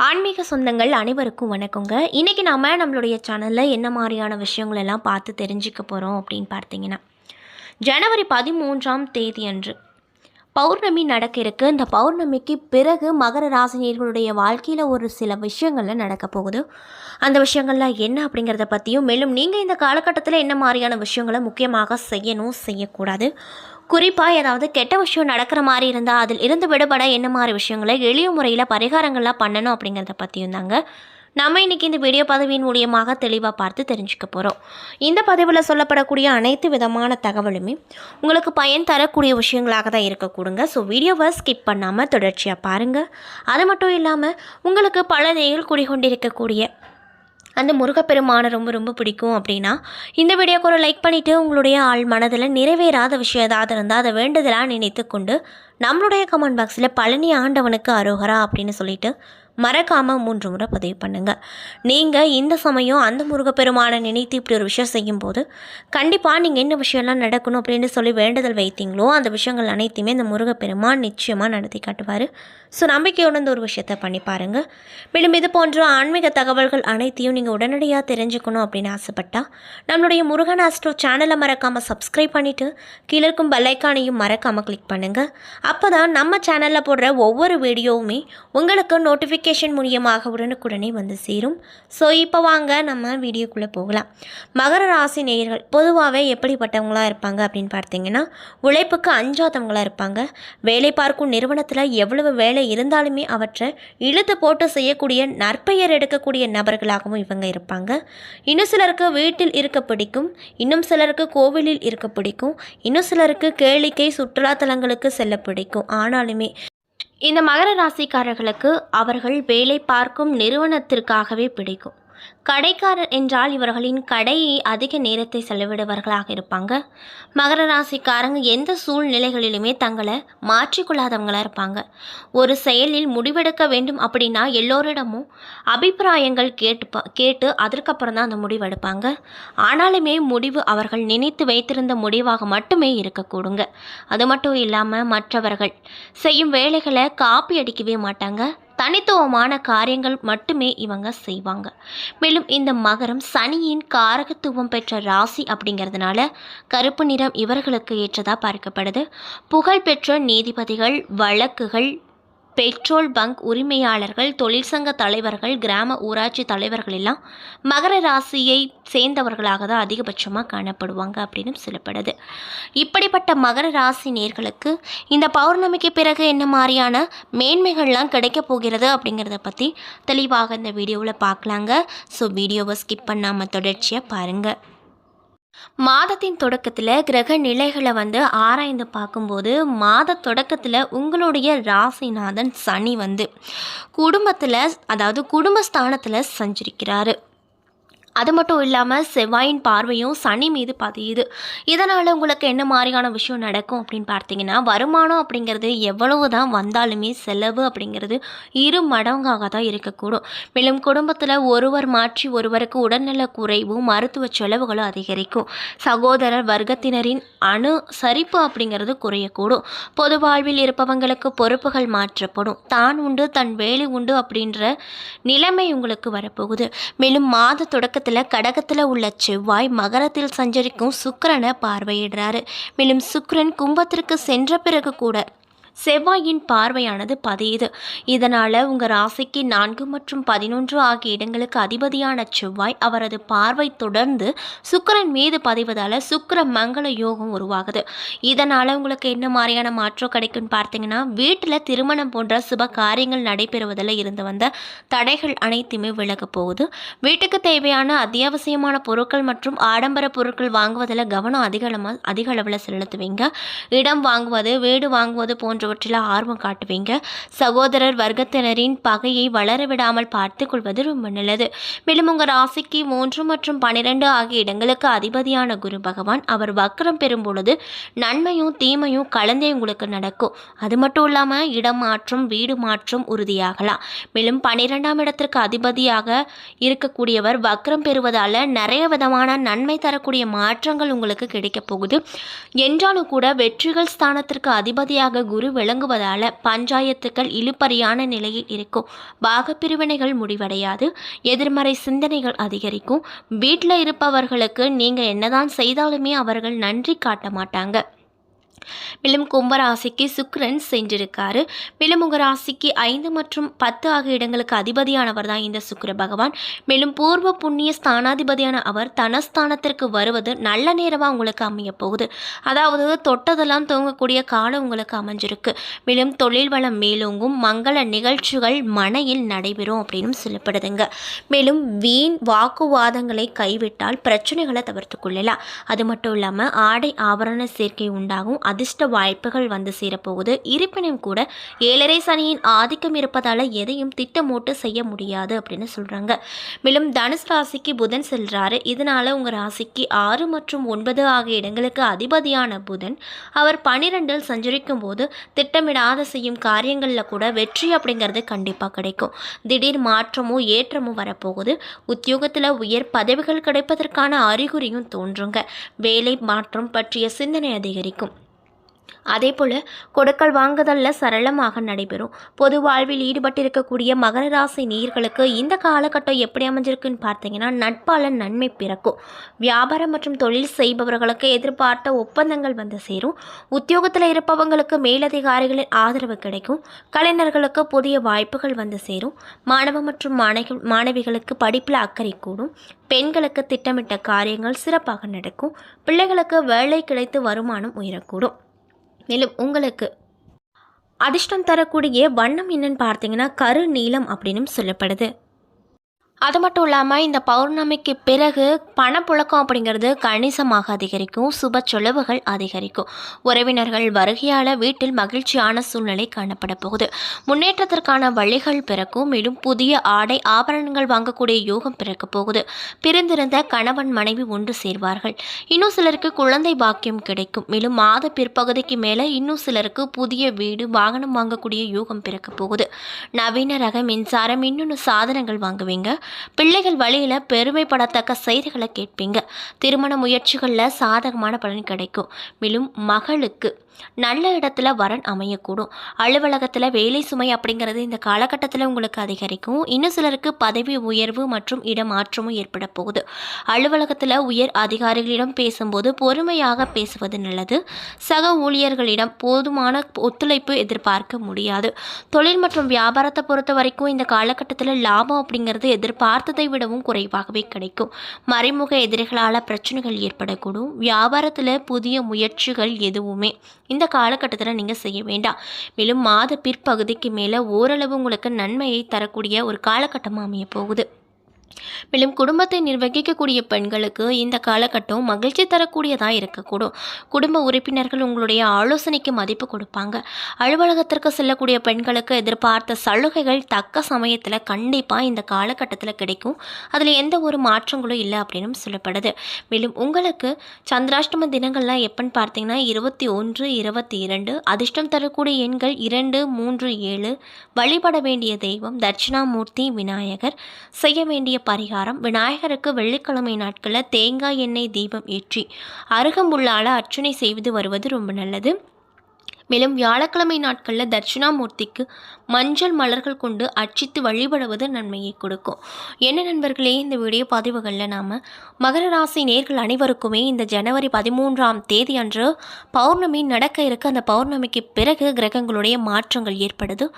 ஆன்மீக சொந்தங்கள் அனைவருக்கும் வணக்கங்க. இன்றைக்கி நம்மளுடைய சேனலில் என்ன மாதிரியான விஷயங்கள் எல்லாம் பார்த்து தெரிஞ்சுக்க போகிறோம் அப்படின்னு பார்த்தீங்கன்னா, ஜனவரி 13ஆம் தேதி அன்று பௌர்ணமி நடக்க இருக்கு. இந்த பௌர்ணமிக்கு பிறகு மகர ராசினியர்களுடைய வாழ்க்கையில் ஒரு சில விஷயங்கள்லாம் நடக்க போகுது. அந்த விஷயங்கள்லாம் என்ன அப்படிங்கிறத பற்றியும், மேலும் நீங்கள் இந்த காலகட்டத்தில் என்ன மாதிரியான விஷயங்களை முக்கியமாக செய்யணும், செய்யக்கூடாது, குறிப்பாக ஏதாவது கெட்ட விஷயம் நடக்கிற மாதிரி இருந்தால் அதில் இருந்து விடுபட என்ன மாதிரி விஷயங்களை எளிய முறையில் பரிகாரங்கள்லாம் பண்ணணும் அப்படிங்கிறத பற்றியும் தாங்க நம்ம இன்றைக்கி இந்த வீடியோ பதிவின் மூலியமாக தெளிவாக பார்த்து தெரிஞ்சுக்க போகிறோம். இந்த பதிவில் சொல்லப்படக்கூடிய அனைத்து விதமான தகவலுமே உங்களுக்கு பயன் தரக்கூடிய விஷயங்களாக தான் இருக்கக்கூடுங்க. ஸோ வீடியோவை ஸ்கிப் பண்ணாமல் தொடர்ச்சியாக பாருங்கள். அது மட்டும் இல்லாமல் உங்களுக்கு பல நேர்கள் குடிகொண்டிருக்கக்கூடிய அந்த முருகப்பெருமானை ரொம்ப ரொம்ப பிடிக்கும் அப்படின்னா இந்த வீடியோக்கு ஒரு லைக் பண்ணிவிட்டு உங்களுடைய ஆள் மனதில் நிறைவேறாத விஷயம் ஏதாவது இருந்தால் அதை வேண்டுதலாக நினைத்து கொண்டு நம்மளுடைய கமெண்ட் பாக்ஸில் பழனி ஆண்டவனுக்கு அரோகரா அப்படின்னு சொல்லிட்டு மறக்காமல் 3 முறை பதிவு பண்ணுங்கள். நீங்கள் இந்த சமயம் அந்த முருகப்பெருமானை நினைத்து இப்படி ஒரு விஷயம் செய்யும்போது கண்டிப்பாக நீங்கள் என்ன விஷயம்லாம் நடக்கணும் அப்படின்னு சொல்லி வேண்டுதல் வைத்தீங்களோ அந்த விஷயங்கள் அனைத்தையுமே இந்த முருகப்பெருமான் நிச்சயமாக நடத்தி காட்டுவார். ஸோ நம்பிக்கையோட இந்த ஒரு விஷயத்தை பண்ணி பாருங்கள். மேலும் இது போன்ற ஆன்மீக தகவல்கள் அனைத்தையும் நீங்கள் உடனடியாக தெரிஞ்சுக்கணும் அப்படின்னு ஆசைப்பட்டால் நம்மளுடைய முருகன் ஆஸ்ட்ரோ சேனலை மறக்காமல் சப்ஸ்கிரைப் பண்ணிவிட்டு கீழே இருக்கும் பெல்லைக்கானையும் மறக்காமல் கிளிக் பண்ணுங்கள். அப்போ தான் நம்ம சேனலில் போடுற ஒவ்வொரு வீடியோவுமே உங்களுக்கு நோட்டிஃபிகேஷன் மூலியமாக உடனுக்குடனே வந்து சேரும். ஸோ இப்போ வாங்க நம்ம வீடியோக்குள்ளே போகலாம். மகர ராசி நேயர்கள் பொதுவாகவே எப்படிப்பட்டவங்களாக இருப்பாங்க அப்படின்னு பார்த்தீங்கன்னா, உழைப்புக்கு அஞ்சாதவங்களாக இருப்பாங்க. வேலை பார்க்கும் நிறுவனத்தில் எவ்வளவு வேலை இருந்தாலுமே அவற்றை இழுத்து போட்டு செய்யக்கூடிய நற்பெயர் எடுக்கக்கூடிய நபர்களாகவும் இவங்க இருப்பாங்க. இன்னும் சிலருக்கு வீட்டில் இருக்க பிடிக்கும், இன்னும் சிலருக்கு கோவிலில் இருக்க பிடிக்கும், இன்னும் சிலருக்கு கேளிக்கை சுற்றுலாத்தலங்களுக்கு செல்ல பிடிக்கும். ஆனாலுமே இந்த மகர ராசிக்காரர்களுக்கு அவர்கள் வேலை பார்க்கும் நிறுவனத்திற்காகவே பிடிக்கும். கடைக்காரர் என்றால் இவர்களின் கடையை அதிக நேரத்தை செலவிடுவர்களாக இருப்பாங்க. மகர ராசிக்காரங்க எந்த சூழ்நிலைகளிலுமே தங்களை மாற்றிக்கொள்ளாதவங்களாக இருப்பாங்க. ஒரு செயலில் முடிவெடுக்க வேண்டும் அப்படின்னா எல்லோரிடமும் அபிப்பிராயங்கள் கேட்டு அதற்கப்புறம் தான் அந்த முடிவெடுப்பாங்க. ஆனாலுமே முடிவு அவர்கள் நினைத்து வைத்திருந்த முடிவாக மட்டுமே இருக்கக்கூடுங்க. அது மட்டும் இல்லாமல் மற்றவர்கள் செய்யும் வேலைகளை காப்பி அடிக்கவே மாட்டாங்க. தனித்துவமான காரியங்கள் மட்டுமே இவங்க செய்வாங்க. மேலும் இந்த மகரம் சனியின் காரகத்துவம் பெற்ற ராசி அப்படிங்கிறதுனால கருப்பு நிறம் இவர்களுக்கு ஏற்றதாக பார்க்கப்படுது. புகழ்பெற்ற நீதிபதிகள், வழக்குகள், பெட்ரோல் பங்க் உரிமையாளர்கள், தொழிற்சங்க தலைவர்கள், கிராம ஊராட்சி தலைவர்கள் எல்லாம் மகர ராசியை சேர்ந்தவர்களாக தான் அதிகபட்சமாக காணப்படுவாங்க அப்படின்னு சொல்லப்படுது. இப்படிப்பட்ட மகர ராசி நேர்களுக்கு இந்த பௌர்ணமிக்கு பிறகு என்ன மாதிரியான மேன்மைகள்லாம் கிடைக்க போகிறது அப்படிங்கிறத பற்றி தெளிவாக இந்த வீடியோவில் பார்க்கலாங்க. ஸோ வீடியோவை ஸ்கிப் பண்ணாமல் தொடர்ச்சியாக பாருங்கள். மாதத்தின் தொடக்கத்தில் கிரக நிலைகளை ஆராய்ந்து பார்க்கும்போது மாத தொடக்கத்தில் உங்களுடைய ராசிநாதன் சனி குடும்பத்தில், அதாவது குடும்பஸ்தானத்தில் சஞ்சரிக்கிறாரு. அது மட்டும் இல்லாமல் செவ்வாயின் பார்வையும் சனி மீது பதியுது. இதனால் உங்களுக்கு என்ன மாதிரியான விஷயம் நடக்கும் அப்படின்னு பார்த்தீங்கன்னா, வருமானம் அப்படிங்கிறது எவ்வளவு தான் வந்தாலுமே செலவு அப்படிங்கிறது 2 மடங்காக தான் இருக்கக்கூடும். மேலும் குடும்பத்தில் ஒருவர் மாற்றி ஒருவருக்கு உடல்நல குறைவும் மருத்துவ செலவுகளும் அதிகரிக்கும். சகோதரர் வர்க்கத்தினரின் அனுசரிப்பு அப்படிங்கிறது குறையக்கூடும். பொது வாழ்வில் இருப்பவங்களுக்கு பொறுப்புகள் மாற்றப்படும். தான் உண்டு தன் வேலை உண்டு அப்படின்ற நிலைமை உங்களுக்கு வரப்போகுது. மேலும் மாத தொடக்க கடகத்தில் உள்ள செவ்வாய் மகரத்தில் சஞ்சரிக்கும் சுக்கிரனை பார்வையிடுறாரு. மேலும் சுக்கிரன் கும்பத்திற்கு சென்ற பிறகு கூட செவ்வாயின் பார்வையானது பதியுது. இதனால் உங்கள் ராசிக்கு 4 மற்றும் 11 ஆகிய இடங்களுக்கு அதிபதியான செவ்வாய் அவரது பார்வை தொடர்ந்து சுக்கிரன் மீது பதிவதால் சுக்கிர மங்கள யோகம் உருவாகுது. இதனால் உங்களுக்கு என்ன மாதிரியான மாற்றம் கிடைக்கும்னு பார்த்தீங்கன்னா, வீட்டில் திருமணம் போன்ற சுப காரியங்கள் நடைபெறுவதில் இருந்து வந்த தடைகள் அனைத்துமே விலக போகுது. வீட்டுக்கு தேவையான அத்தியாவசியமான பொருட்கள் மற்றும் ஆடம்பர பொருட்கள் வாங்குவதில் கவனம் அதிக அளவில் செலுத்துவீங்க. இடம் வாங்குவது, வீடு வாங்குவது போன்ற ஆர்வம் காட்டுவீங்க. சகோதரர் வர்க்கத்தினரின் பகையை வளரவிடாமல் பார்த்து கொள்வது ரொம்ப நல்லது. மேலும் உங்கள் ராசிக்கு 3 மற்றும் 12 ஆகிய இடங்களுக்கு அதிபதியான குரு பகவான் அவர் வக்ரம் பெறும் பொழுது நன்மையும் தீமையும் கலந்தே உங்களுக்கு நடக்கும். அது மட்டும் இல்லாமல் இடம் மாற்றம், வீடு மாற்றம் உறுதியாகலாம். மேலும் 12ஆம் இடத்திற்கு அதிபதியாக இருக்கக்கூடியவர் வக்ரம் பெறுவதால் நிறைய விதமான நன்மை தரக்கூடிய மாற்றங்கள் உங்களுக்கு கிடைக்க போகுது. என்றாலும் கூட வெற்றிகள் ஸ்தானத்திற்கு அதிபதியாக குரு விளங்குவதால் பஞ்சாயத்துக்கள் இழுபறியான நிலையில் இருக்கும். பாகப்பிரிவினைகள் முடிவடையாது. எதிர்மறை சிந்தனைகள் அதிகரிக்கும். வீட்டில் இருப்பவர்களுக்கு நீங்கள் என்னதான் செய்தாலுமே அவர்கள் நன்றி காட்ட மாட்டாங்க. மேலும் கும்பராசிக்கு சுக்கிரன் சென்றிருக்காரு. மேலும் உங்கள் ராசிக்கு 5 மற்றும் 10 ஆகிய இடங்களுக்கு அதிபதியானவர் தான் இந்த சுக்கிர பகவான். மேலும் பூர்வ புண்ணிய ஸ்தானாதிபதியான அவர் தனஸ்தானத்திற்கு வருவது நல்ல நேரமாக உங்களுக்கு அமைய போகுது. அதாவது தொட்டதெல்லாம் தூங்கக்கூடிய காலம் உங்களுக்கு அமைஞ்சிருக்கு. மேலும் தொழில் வளம் மேலோங்கும். மங்கள நிகழ்ச்சிகள் மனையில் நடைபெறும் அப்படின்னு சொல்லப்படுதுங்க. மேலும் வீண் வாக்குவாதங்களை கைவிட்டால் பிரச்சனைகளை தவிர்த்து கொள்ளலாம். அது மட்டும் இல்லாமல் ஆடை ஆபரண சேர்க்கை உண்டாகும். அதிர்ஷ்ட வாய்ப்புகள் வந்து சேரப்போகுது. இருப்பினும் கூட 7.5 சனியின் ஆதிக்கம் இருப்பதால் எதையும் திட்டமோட்டு செய்ய முடியாது அப்படின்னு சொல்கிறாங்க. மேலும் தனுசு ராசிக்கு புதன் செல்றாரு. இதனால் உங்கள் ராசிக்கு 6 மற்றும் 9 ஆகிய இடங்களுக்கு அதிபதியான புதன் அவர் 12இல் சஞ்சரிக்கும் போது திட்டமிடாத செய்யும் காரியங்களில் கூட வெற்றி அப்படிங்கிறது கண்டிப்பாக கிடைக்கும். திடீர் மாற்றமும் ஏற்றமும் வரப்போகுது. உத்தியோகத்தில் உயர் பதவிகள் கிடைப்பதற்கான அறிகுறியும் தோன்றுங்க. வேலை மாற்றம் பற்றிய சிந்தனை அதிகரிக்கும். அதே போல் கொடுக்கல் வாங்குதலில் சரளமாக நடைபெறும். பொது வாழ்வில் ஈடுபட்டிருக்கக்கூடிய மகர ராசி நேயர்களுக்கு இந்த காலகட்டம் எப்படி அமைஞ்சிருக்குன்னு பார்த்தீங்கன்னா நட்பால நன்மை பிறக்கும். வியாபாரம் மற்றும் தொழில் செய்பவர்களுக்கு எதிர்பார்த்த ஒப்பந்தங்கள் வந்து சேரும். உத்தியோகத்தில் இருப்பவங்களுக்கு மேலதிகாரிகளின் ஆதரவு கிடைக்கும். கலைஞர்களுக்கு புதிய வாய்ப்புகள் வந்து சேரும். மாணவ மற்றும் மாணவிகளுக்கு படிப்பில் அக்கறை கூடும். பெண்களுக்கு திட்டமிட்ட காரியங்கள் சிறப்பாக நடக்கும். பிள்ளைகளுக்கு வேலை கிடைத்து வருமானம் உயரக்கூடும். மேலும் உங்களுக்கு அதிர்ஷ்டம் தரக்கூடிய வண்ணம் என்னன்னு பார்த்தீங்கன்னா கரு நீலம் அப்படின்னு சொல்லப்படுது. அது மட்டும் இல்லாமல் இந்த பௌர்ணமிக்கு பிறகு பணப்புழக்கம் அப்படிங்கிறது கணிசமாக அதிகரிக்கும். சுப செலவுகள் அதிகரிக்கும். உறவினர்கள் வருகையால் வீட்டில் மகிழ்ச்சியான சூழ்நிலை காணப்பட போகுது. முன்னேற்றத்திற்கான வழிகள் பிறக்கும். மேலும் புதிய ஆடை ஆபரணங்கள் வாங்கக்கூடிய யோகம் பிறக்க போகுது. பிரிந்திருந்த கணவன் மனைவி ஒன்று சேர்வார்கள். இன்னும் சிலருக்கு குழந்தை பாக்கியம் கிடைக்கும். மேலும் மாத பிற்பகுதிக்கு மேலே இன்னும் சிலருக்கு புதிய வீடு வாகனம் வாங்கக்கூடிய யோகம் பிறக்க போகுது. நவீன ரக மின்சாரம் இன்னொன்று சாதனங்கள் வாங்குவீங்க. பிள்ளைகள் வழியில் பெருமைப்படத்தக்க செய்திகளை கேட்பீங்க. திருமண முயற்சிகளில் சாதகமான பலன் கிடைக்கும். மேலும் மகளுக்கு நல்ல இடத்துல வரன் அமையக்கூடும். அலுவலகத்தில் வேலை சுமை அப்படிங்கிறது இந்த காலகட்டத்தில் உங்களுக்கு அதிகரிக்கும். இன்னும் சிலருக்கு பதவி உயர்வு மற்றும் இடமாற்றமும் ஏற்பட போகுது. அலுவலகத்தில் உயர் அதிகாரிகளிடம் பேசும்போது பொறுமையாக பேசுவது நல்லது. சக ஊழியர்களிடம் போதுமான ஒத்துழைப்பு எதிர்பார்க்க முடியாது. தொழில் மற்றும் வியாபாரத்தை பொறுத்த வரைக்கும் இந்த காலகட்டத்தில் லாபம் அப்படிங்கிறது எதிர்பார்த்ததை விடவும் குறைவாகவே கிடைக்கும். மறைமுக எதிரிகளால் பிரச்சனைகள் ஏற்படக்கூடும். வியாபாரத்தில் புதிய முயற்சிகள் எதுவுமே இந்த காலகட்டத்தில் நீங்கள் செய்ய வேண்டாம். மேலும் மாத பிற்பகுதிக்கு மேலே ஓரளவு உங்களுக்கு நன்மையை தரக்கூடிய ஒரு காலகட்டமாக அமைய போகுது. மேலும் குடும்பத்தை நிர்வகிக்கக்கூடிய பெண்களுக்கு இந்த காலகட்டம் மகிழ்ச்சி தரக்கூடியதாக இருக்கக்கூடும். குடும்ப உறுப்பினர்கள் உங்களுடைய ஆலோசனைக்கு மதிப்பு கொடுப்பாங்க. அலுவலகத்திற்கு செல்லக்கூடிய பெண்களுக்கு எதிர்பார்த்த சலுகைகள் தக்க சமயத்தில் கண்டிப்பாக இந்த காலகட்டத்தில் கிடைக்கும். அதில் எந்த ஒரு மாற்றங்களும் இல்லை அப்படின்னு சொல்லப்படுது. மேலும் உங்களுக்கு சந்திராஷ்டம தினங்கள்லாம் எப்பன்னு பார்த்தீங்கன்னா 21, 22. அதிர்ஷ்டம் தரக்கூடிய எண்கள் 2, 3, 7. வழிபட வேண்டிய தெய்வம் தட்சிணாமூர்த்தி விநாயகர். செய்ய வேண்டிய பரிகாரம் விநாயகருக்கு வெள்ளிக்கிழமை நாட்களில் தேங்காய் எண்ணெய் தீபம் ஏற்றி அருகம்புல்லால் அர்ச்சனை செய்து வருவது ரொம்ப நல்லது. மேலும் வியாழக்கிழமை நாட்களில் தட்சிணாமூர்த்திக்கு மஞ்சள் மலர்கள் கொண்டு அர்ச்சித்து வழிபடுவது நன்மையை கொடுக்கும். என்ன நண்பர்களே, இந்த வீடியோ பதிவுகளில் நாம் மகர ராசி நேர்கள் அனைவருக்குமே இந்த ஜனவரி 13ஆம் தேதி அன்று பௌர்ணமி நடக்க இருக்க அந்த பௌர்ணமிக்கு பிறகு கிரகங்களுடைய மாற்றங்கள் ஏற்படுது.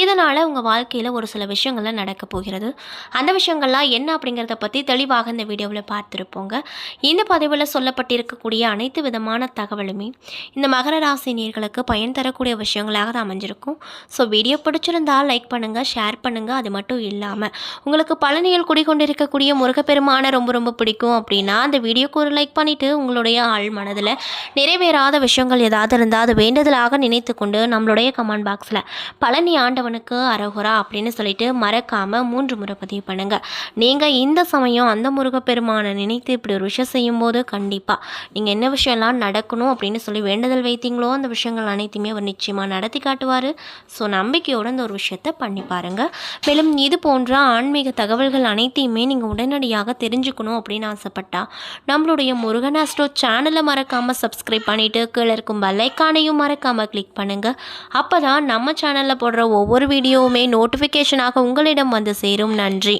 இதனால் உங்கள் வாழ்க்கையில் ஒரு சில விஷயங்கள்லாம் நடக்க போகிறது. அந்த விஷயங்கள்லாம் என்ன அப்படிங்கிறத பற்றி தெளிவாக இந்த வீடியோவில் பார்த்துருப்போங்க. இந்த பதிவில் சொல்லப்பட்டிருக்கக்கூடிய அனைத்து விதமான தகவலுமே இந்த மகர ராசி நேர்களுக்கு பயன் தரக்கூடிய விஷயங்களாக தான் அமைஞ்சிருக்கும். ஸோ வீடியோ பிடிச்சிருந்தால் லைக் பண்ணுங்கள், ஷேர் பண்ணுங்கள். அது மட்டும் இல்லாமல் உங்களுக்கு பழனியில் குடிக்கொண்டிருக்கக்கூடிய முருகப்பெருமானை ரொம்ப ரொம்ப பிடிக்கும் அப்படின்னா அந்த வீடியோக்கு ஒரு லைக் பண்ணிவிட்டு உங்களுடைய ஆள் மனதில் நிறைவேறாத விஷயங்கள் ஏதாவது இருந்தால் அது வேண்டுதலாக நினைத்து கொண்டு நம்மளுடைய கமெண்ட் பாக்ஸில் பழனி ஆண்டவனுக்கு அரோகரா அப்படின்னு சொல்லிட்டு மறக்காமல் 3 முறை பதிவு பண்ணுங்கள். நீங்கள் இந்த சமயம் அந்த முருகப்பெருமானை நினைத்து இப்படி ஒரு விஷயம் செய்யும்போது கண்டிப்பாக நீங்கள் என்ன விஷயம்லாம் நடக்கணும் அப்படின்னு சொல்லி வேண்டுதல் வைத்தீங்களோ அந்த விஷயங்கள் அனைத்து அனைத்தையுமே அவர் நிச்சயமாக நடத்தி காட்டுவார். ஸோ நம்பிக்கையோடு இந்த ஒரு விஷயத்தை பண்ணி பாருங்கள். மேலும் இது போன்ற ஆன்மீக தகவல்கள் அனைத்தையுமே நீங்கள் உடனடியாக தெரிஞ்சுக்கணும் அப்படின்னு ஆசைப்பட்டா நம்மளுடைய முருகன் ஆஸ்ட்ரோ சேனலை மறக்காமல் சப்ஸ்கிரைப் பண்ணிவிட்டு கீழே இருக்கும் பெல் ஐக்கானையும் மறக்காமல் கிளிக் பண்ணுங்கள். அப்போ தான் நம்ம சேனலில் போடுற ஒவ்வொரு வீடியோவுமே நோட்டிஃபிகேஷனாக உங்களிடம் வந்து சேரும். நன்றி.